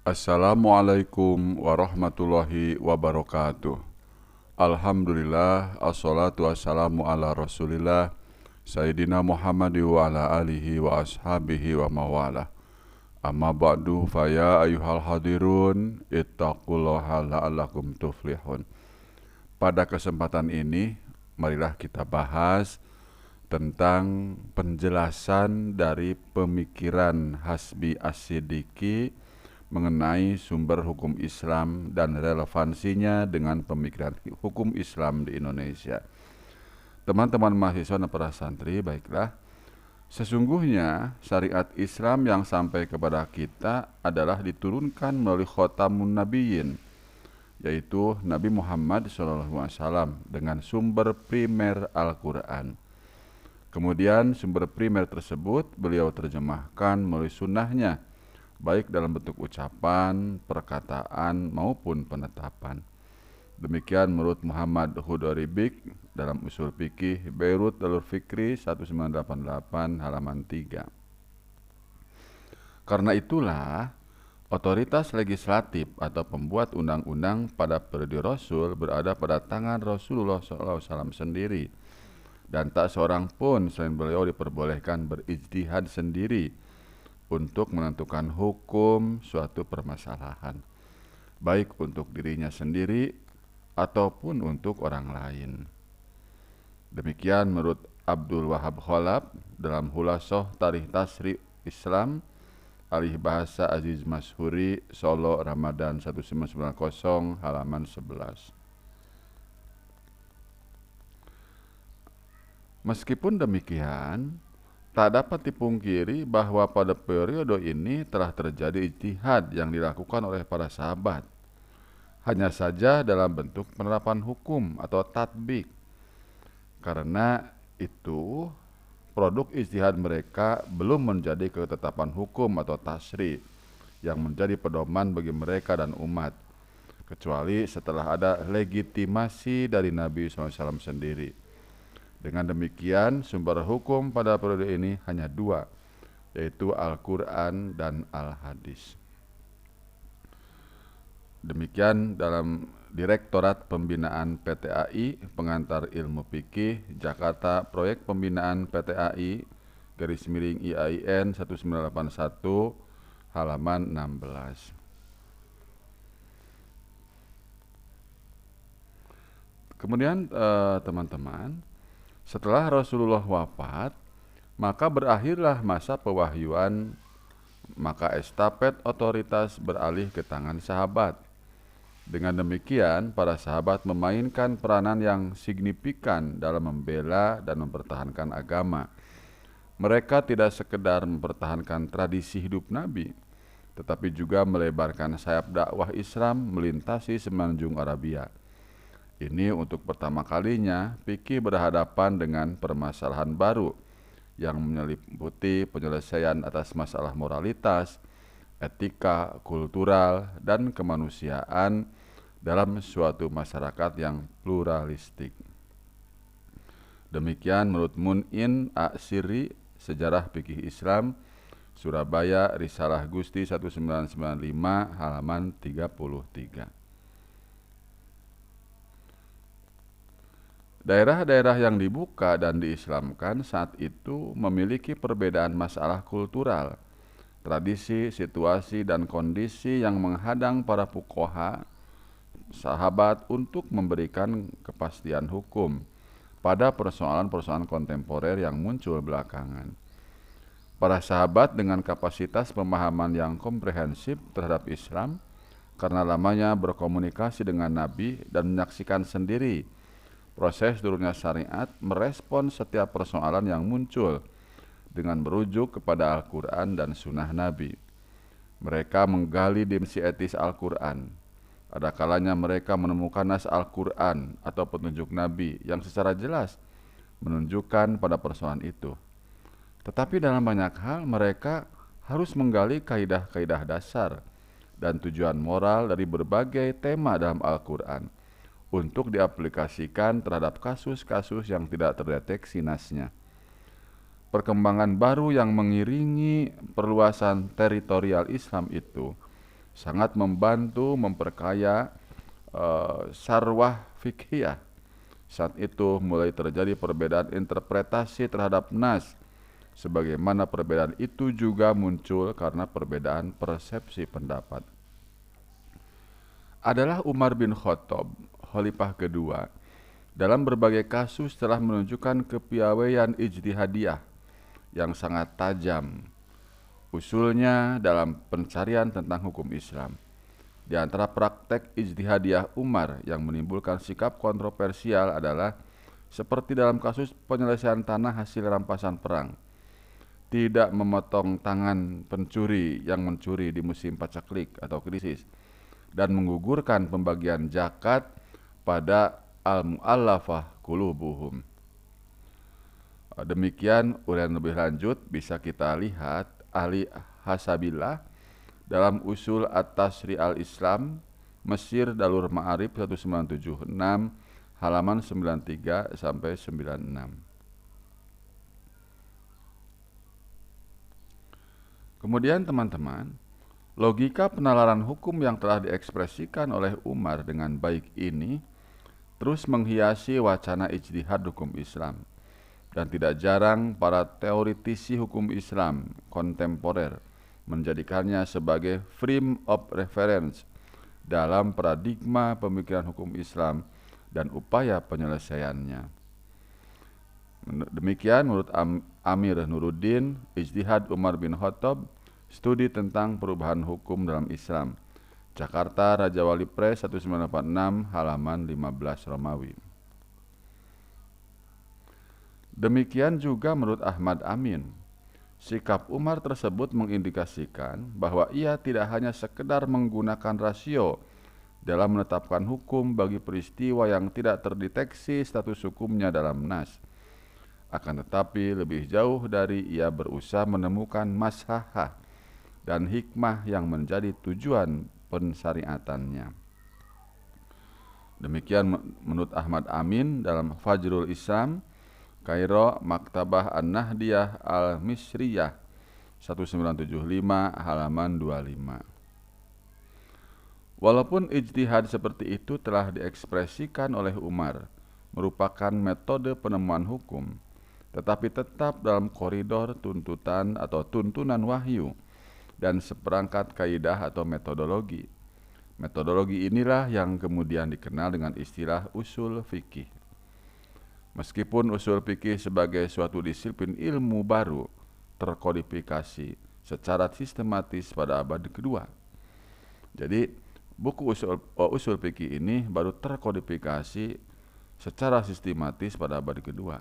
Assalamualaikum warahmatullahi wabarakatuh. Alhamdulillah, assalatu wassalamu ala rasulillah Sayyidina Muhammad wa ala alihi wa ashabihi wa mawalah. Amma ba'du faya ayuhal hadirun ittaqullaha la'allakum tuflihun. Pada kesempatan ini, marilah kita bahas tentang penjelasan dari pemikiran Hasbi As-Siddiqi mengenai sumber hukum Islam dan relevansinya dengan pemikiran hukum Islam di Indonesia. Teman-teman mahasiswa dan para santri, baiklah. Sesungguhnya syariat Islam yang sampai kepada kita adalah diturunkan melalui khotamun nabiyyin, yaitu Nabi Muhammad SAW dengan sumber primer Al-Quran. Kemudian sumber primer tersebut beliau terjemahkan melalui sunnahnya, baik dalam bentuk ucapan, perkataan, maupun penetapan. Demikian menurut Muhammad Hudoribik dalam Usul Fikih Beirut Dalur Fikri 1988 halaman 3. Karena itulah, otoritas legislatif atau pembuat undang-undang pada periode Rasul berada pada tangan Rasulullah SAW sendiri, dan tak seorang pun selain beliau diperbolehkan berijtihad sendiri untuk menentukan hukum suatu permasalahan, baik untuk dirinya sendiri ataupun untuk orang lain. Demikian menurut Abdul Wahab Khalaf dalam Hulasoh Tarikh Tasri Islam Alih Bahasa Aziz Mashuri, Solo, Ramadan 1990 halaman 11. Meskipun demikian, tak dapat dipungkiri bahwa pada periode ini telah terjadi ijtihad yang dilakukan oleh para sahabat, hanya saja dalam bentuk penerapan hukum atau tatbik. Karena itu, produk ijtihad mereka belum menjadi ketetapan hukum atau tasri yang menjadi pedoman bagi mereka dan umat, kecuali setelah ada legitimasi dari Nabi SAW sendiri. Dengan demikian, sumber hukum pada periode ini hanya dua, yaitu Al-Quran dan Al-Hadis. Demikian dalam Direktorat Pembinaan PTAI, Pengantar Ilmu Fikih, Jakarta, Proyek Pembinaan PTAI, garis miring IAIN 1981, halaman 16. Kemudian teman-teman, setelah Rasulullah wafat, maka berakhirlah masa pewahyuan, maka estafet otoritas beralih ke tangan sahabat. Dengan demikian, para sahabat memainkan peranan yang signifikan dalam membela dan mempertahankan agama. Mereka tidak sekedar mempertahankan tradisi hidup Nabi, tetapi juga melebarkan sayap dakwah Islam melintasi semenanjung Arabia. Ini untuk pertama kalinya fikih berhadapan dengan permasalahan baru yang meliputi penyelesaian atas masalah moralitas, etika, kultural, dan kemanusiaan dalam suatu masyarakat yang pluralistik. Demikian menurut Mun'in A'siri, Sejarah Fikih Islam, Surabaya, Risalah Gusti 1995, halaman 33. Daerah-daerah yang dibuka dan diislamkan saat itu memiliki perbedaan masalah kultural, tradisi, situasi, dan kondisi yang menghadang para fuqaha, sahabat untuk memberikan kepastian hukum pada persoalan-persoalan kontemporer yang muncul belakangan. Para sahabat dengan kapasitas pemahaman yang komprehensif terhadap Islam, karena lamanya berkomunikasi dengan Nabi dan menyaksikan sendiri proses turunnya syariat, merespon setiap persoalan yang muncul dengan merujuk kepada Al-Quran dan Sunnah Nabi. Mereka menggali dimensi etis Al-Quran. Ada kalanya mereka menemukan nas Al-Quran atau petunjuk Nabi yang secara jelas menunjukkan pada persoalan itu. Tetapi dalam banyak hal mereka harus menggali kaidah-kaidah dasar dan tujuan moral dari berbagai tema dalam Al-Quran untuk diaplikasikan terhadap kasus-kasus yang tidak terdeteksi nasnya. Perkembangan baru yang mengiringi perluasan teritorial Islam itu sangat membantu memperkaya sarwah fikhiyah. Saat itu mulai terjadi perbedaan interpretasi terhadap nas, sebagaimana perbedaan itu juga muncul karena perbedaan persepsi pendapat. Adalah Umar bin Khattab, khalifah kedua, dalam berbagai kasus telah menunjukkan kepiawaian ijtihadiyah yang sangat tajam. Usulnya dalam pencarian tentang hukum Islam. Di antara praktek ijtihadiyah Umar yang menimbulkan sikap kontroversial adalah seperti dalam kasus penyelesaian tanah hasil rampasan perang, tidak memotong tangan pencuri yang mencuri di musim pacaklik atau krisis, dan menggugurkan pembagian zakat pada al-mu'allafah qulubuhum. Demikian uraian lebih lanjut bisa kita lihat ahli Hasabillah dalam usul At-Tasri al-Islam Mesir Dalur Ma'arif 1976 halaman 93 sampai 96. Kemudian teman-teman, logika penalaran hukum yang telah diekspresikan oleh Umar dengan baik ini terus menghiasi wacana ijtihad hukum Islam. Dan tidak jarang para teoritisi hukum Islam kontemporer menjadikannya sebagai frame of reference dalam paradigma pemikiran hukum Islam dan upaya penyelesaiannya. Demikian menurut Amir Nuruddin, Ijtihad Umar bin Khattab, Studi tentang Perubahan Hukum dalam Islam, Jakarta, Raja Wali Press 1986 halaman 15 Romawi. Demikian juga menurut Ahmad Amin, sikap Umar tersebut mengindikasikan bahwa ia tidak hanya sekedar menggunakan rasio dalam menetapkan hukum bagi peristiwa yang tidak terdeteksi status hukumnya dalam nas, akan tetapi lebih jauh dari ia berusaha menemukan maslahah dan hikmah yang menjadi tujuan pensyariatannya. Demikian menurut Ahmad Amin dalam Fajrul Islam, Kairo, Maktabah An-Nahdiyah Al-Misriyah 1975 halaman 25. Walaupun ijtihad seperti itu telah diekspresikan oleh Umar merupakan metode penemuan hukum, tetapi tetap dalam koridor tuntutan atau tuntunan wahyu dan seperangkat kaidah atau metodologi. Metodologi inilah yang kemudian dikenal dengan istilah usul fikih. Meskipun usul fikih sebagai suatu disiplin ilmu baru terkodifikasi secara sistematis pada abad kedua. Jadi buku usul fikih ini baru terkodifikasi secara sistematis pada abad kedua.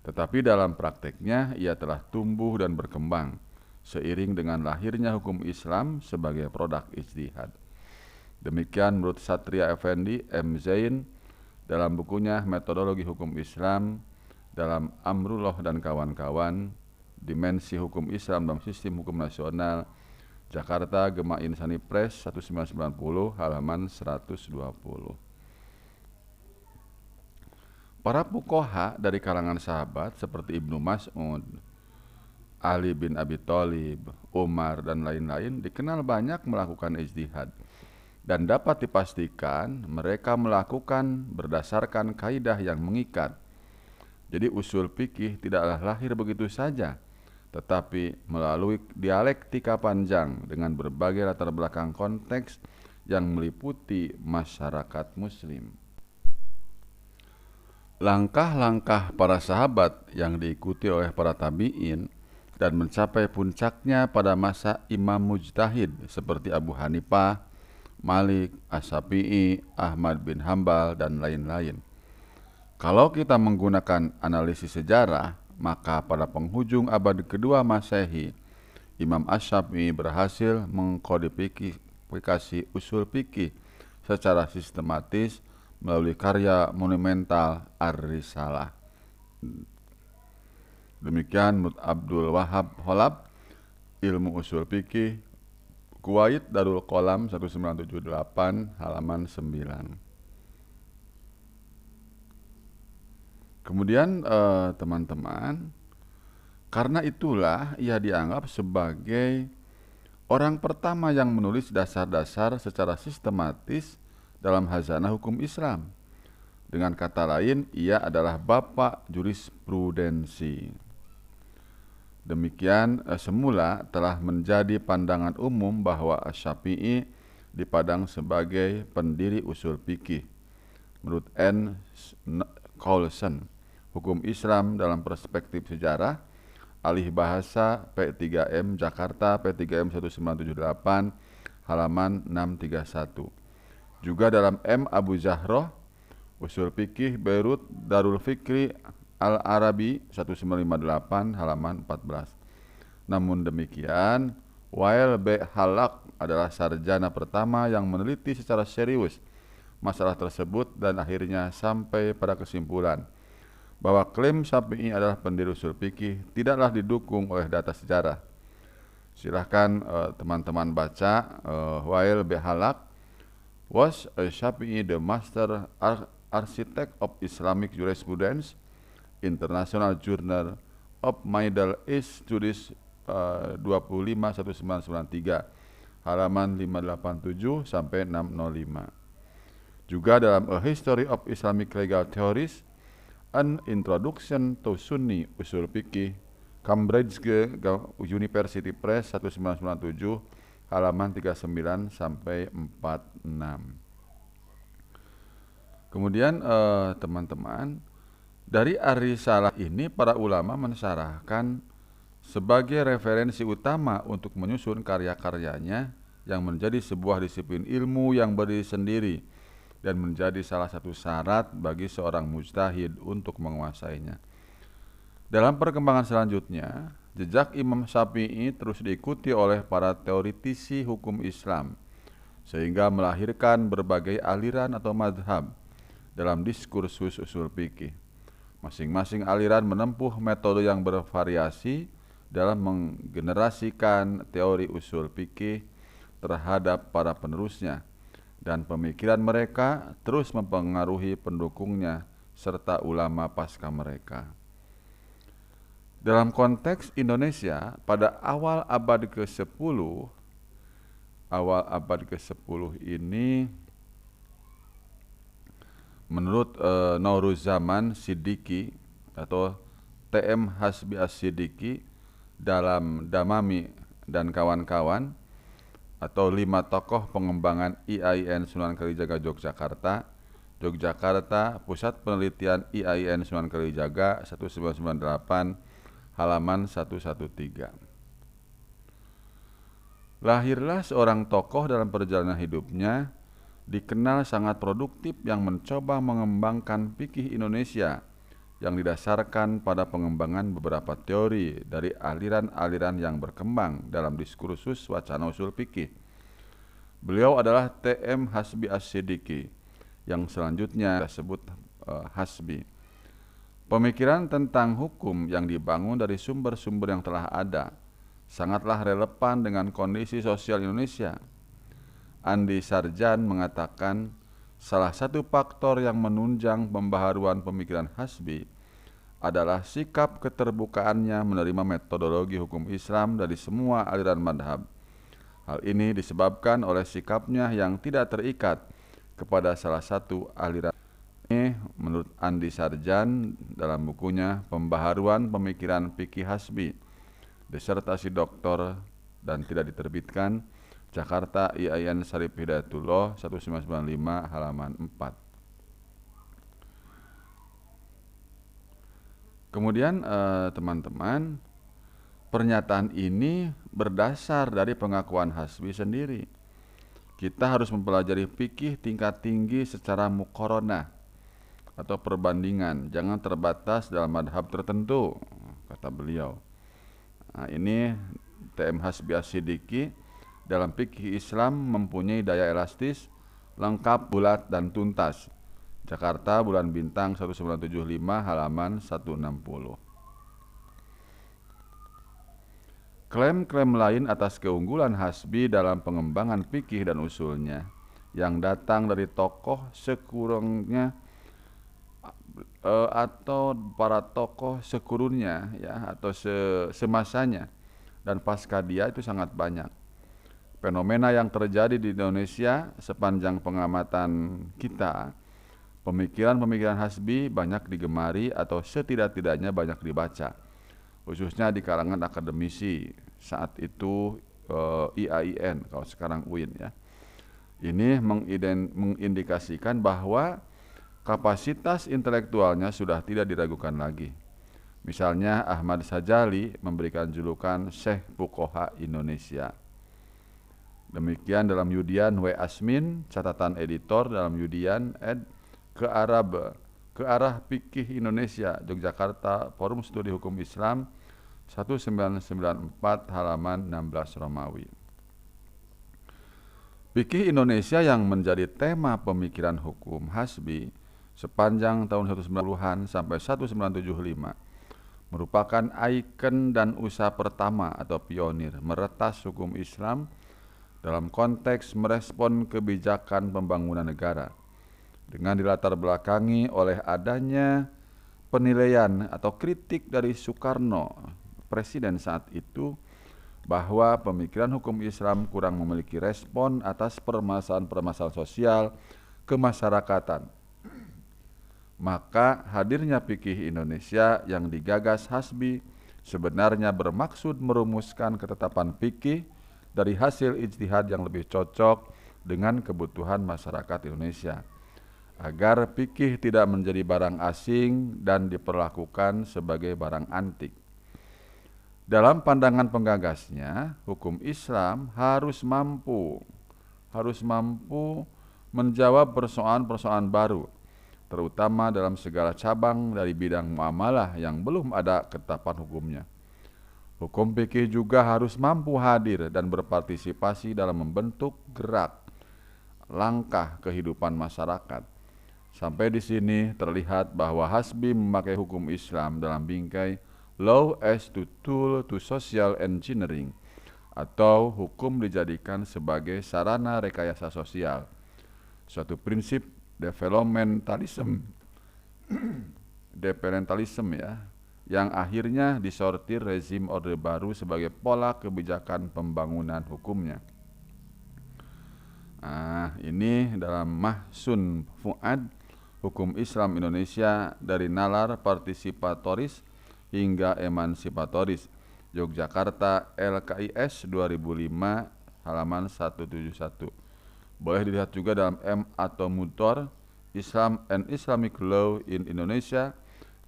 Tetapi dalam prakteknya ia telah tumbuh dan berkembang seiring dengan lahirnya hukum Islam sebagai produk ijtihad. Demikian menurut Satria Effendi M. Zain dalam bukunya Metodologi Hukum Islam dalam Amrullah dan kawan-kawan, Dimensi Hukum Islam dalam Sistem Hukum Nasional, Jakarta, Gema Insani Press 1990 halaman 120. Para fuqaha dari kalangan sahabat seperti Ibnu Mas'ud, Ali bin Abi Thalib, Umar dan lain-lain dikenal banyak melakukan ijtihad. Dan dapat dipastikan mereka melakukan berdasarkan kaidah yang mengikat. Jadi usul fikih tidaklah lahir begitu saja, tetapi melalui dialektika panjang dengan berbagai latar belakang konteks yang meliputi masyarakat muslim. Langkah-langkah para sahabat yang diikuti oleh para tabi'in dan mencapai puncaknya pada masa imam mujtahid seperti Abu Hanifah, Malik, Asy-Syafi'i, Ahmad bin Hambal, dan lain-lain. Kalau kita menggunakan analisis sejarah, maka pada penghujung abad kedua Masehi, Imam Asy-Syafi'i berhasil mengkodifikasi usul fikih secara sistematis melalui karya monumental Ar-Risalah. Demikian menurut Abdul Wahab Holab, Ilmu Usul Fikih, Kuwait Darul Qalam 1978 halaman 9. Kemudian teman-teman, karena itulah ia dianggap sebagai Orang pertama yang menulis dasar-dasar secara sistematis dalam khazanah hukum Islam. Dengan kata lain, ia adalah bapak jurisprudensi. Demikian semula telah menjadi pandangan umum bahwa Asy-Syafi'i dipandang sebagai pendiri usul fikih. Menurut N. Coulson, hukum Islam dalam perspektif sejarah, alih bahasa P3M Jakarta, P3M 1978, halaman 631. Juga dalam M. Abu Zahroh, Usul Fikih Beirut Darul Fikri Al-Arabi 1958, halaman 14. Namun demikian, Wael B. Halak adalah sarjana pertama yang meneliti secara serius masalah tersebut dan akhirnya sampai pada kesimpulan bahwa klaim Syafi'i adalah pendiri usul fikih tidaklah didukung oleh data sejarah. Silahkan teman-teman baca. Wael B. Halak was Syafi'i the master architect of Islamic jurisprudence, International Journal of Middle East Studies 25/1993, halaman 587 sampai 605. Juga dalam A History of Islamic Legal Theories, An Introduction to Sunni Usul Fikih, Cambridge University Press 1997, halaman 39 sampai 46. Kemudian teman-teman, dari risalah ini para ulama mensyarahkan sebagai referensi utama untuk menyusun karya-karyanya yang menjadi sebuah disiplin ilmu yang berdiri sendiri dan menjadi salah satu syarat bagi seorang mujtahid untuk menguasainya. Dalam perkembangan selanjutnya, jejak Imam Syafi'i terus diikuti oleh para teoritisi hukum Islam, sehingga melahirkan berbagai aliran atau madhab dalam diskursus usul fikih. Masing-masing aliran menempuh metode yang bervariasi dalam menggenerasikan teori usul fikih terhadap para penerusnya, dan pemikiran mereka terus mempengaruhi pendukungnya serta ulama pasca mereka. Dalam konteks Indonesia, pada awal abad ke-10 ini, menurut Nauruzaman Siddiqi atau T.M. Hasbi As-Siddiqi dalam Damami dan kawan-kawan, atau 5 tokoh pengembangan IAIN Sunan Kalijaga Yogyakarta, Pusat Penelitian IAIN Sunan Kalijaga 1998, halaman 113. Lahirlah seorang tokoh dalam perjalanan hidupnya dikenal sangat produktif yang mencoba mengembangkan fikih Indonesia yang didasarkan pada pengembangan beberapa teori dari aliran-aliran yang berkembang dalam diskursus wacana usul fikih. Beliau adalah T.M. Hasbi As-Siddiqi yang selanjutnya disebut Hasbi. Pemikiran tentang hukum yang dibangun dari sumber-sumber yang telah ada sangatlah relevan dengan kondisi sosial Indonesia. Andi Sarjan mengatakan salah satu faktor yang menunjang pembaharuan pemikiran Hasbi adalah sikap keterbukaannya menerima metodologi hukum Islam dari semua aliran madhab. Hal ini disebabkan oleh sikapnya yang tidak terikat kepada salah satu aliran. Ini menurut Andi Sarjan dalam bukunya Pembaharuan Pemikiran Fikih Hasbi, disertasi doktor dan tidak diterbitkan, Jakarta, IAIN Syarif Hidayatullah 1995, halaman 4. Kemudian teman-teman, pernyataan ini berdasar dari pengakuan Hasbi sendiri. Kita harus mempelajari fikih tingkat tinggi secara muqaranah atau perbandingan, jangan terbatas dalam madhab tertentu, kata beliau. Nah, ini T.M. Hasbi As-Siddiqi dalam fikih Islam mempunyai daya elastis, lengkap, bulat, dan tuntas. Jakarta, Bulan Bintang 1975, halaman 160. Klaim-klaim lain atas keunggulan Hasbi dalam pengembangan fikih dan usulnya yang datang dari tokoh sekurangnya atau para tokoh sekurunnya, ya, atau semasanya dan pasca dia itu sangat banyak. fenomena yang terjadi di Indonesia sepanjang pengamatan kita, pemikiran-pemikiran Hasbi banyak digemari atau setidak-tidaknya banyak dibaca, khususnya di kalangan akademisi saat itu IAIN, kalau sekarang UIN ya. Ini mengindikasikan bahwa kapasitas intelektualnya sudah tidak diragukan lagi. Misalnya Ahmad Sajali memberikan julukan Syekh Fuqaha Indonesia. Demikian dalam Yudian W. Asmin, catatan editor dalam Yudian ed. ke arah fikih Indonesia, Yogyakarta, Forum Studi Hukum Islam 1994 halaman 16 Romawi. Fikih Indonesia yang menjadi tema pemikiran hukum Hasbi sepanjang tahun 1990-an sampai 1975 merupakan ikon dan usaha pertama atau pionir meretas hukum Islam dalam konteks merespon kebijakan pembangunan negara dengan dilatar belakangi oleh adanya penilaian atau kritik dari Soekarno, presiden saat itu, bahwa pemikiran hukum Islam kurang memiliki respon atas permasalahan-permasalahan sosial kemasyarakatan. Maka hadirnya fikih Indonesia yang digagas Hasbi sebenarnya bermaksud merumuskan ketetapan fikih dari hasil ijtihad yang lebih cocok dengan kebutuhan masyarakat Indonesia, agar fikih tidak menjadi barang asing dan diperlakukan sebagai barang antik. Dalam pandangan penggagasnya, hukum Islam harus mampu menjawab persoalan-persoalan baru, terutama dalam segala cabang dari bidang muamalah yang belum ada ketetapan hukumnya. Hukum fikih juga harus mampu hadir dan berpartisipasi dalam membentuk gerak langkah kehidupan masyarakat. Sampai di sini terlihat bahwa Hasbi memakai hukum Islam dalam bingkai Law as a tool to social engineering, atau hukum dijadikan sebagai sarana rekayasa sosial, suatu prinsip developmentalism ya, yang akhirnya disortir rezim Orde Baru sebagai pola kebijakan pembangunan hukumnya. Ini dalam Mahsun Fuad, Hukum Islam Indonesia dari nalar partisipatoris hingga emansipatoris, Yogyakarta, LKIS 2005 halaman 171. Boleh dilihat juga dalam M. atau Mutor, Islam and Islamic Law in Indonesia,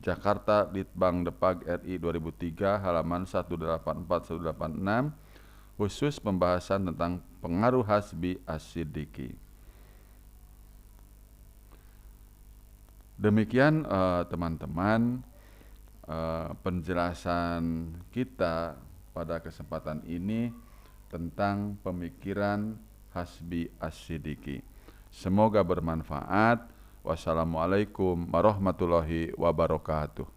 Jakarta, Litbang Depag RI 2003 halaman 184-186, khusus pembahasan tentang pengaruh Hasbi As-Siddiqi. Demikian teman-teman, penjelasan kita pada kesempatan ini tentang pemikiran Hasbi As-Siddiqi. Semoga bermanfaat. Wassalamualaikum warahmatullahi wabarakatuh.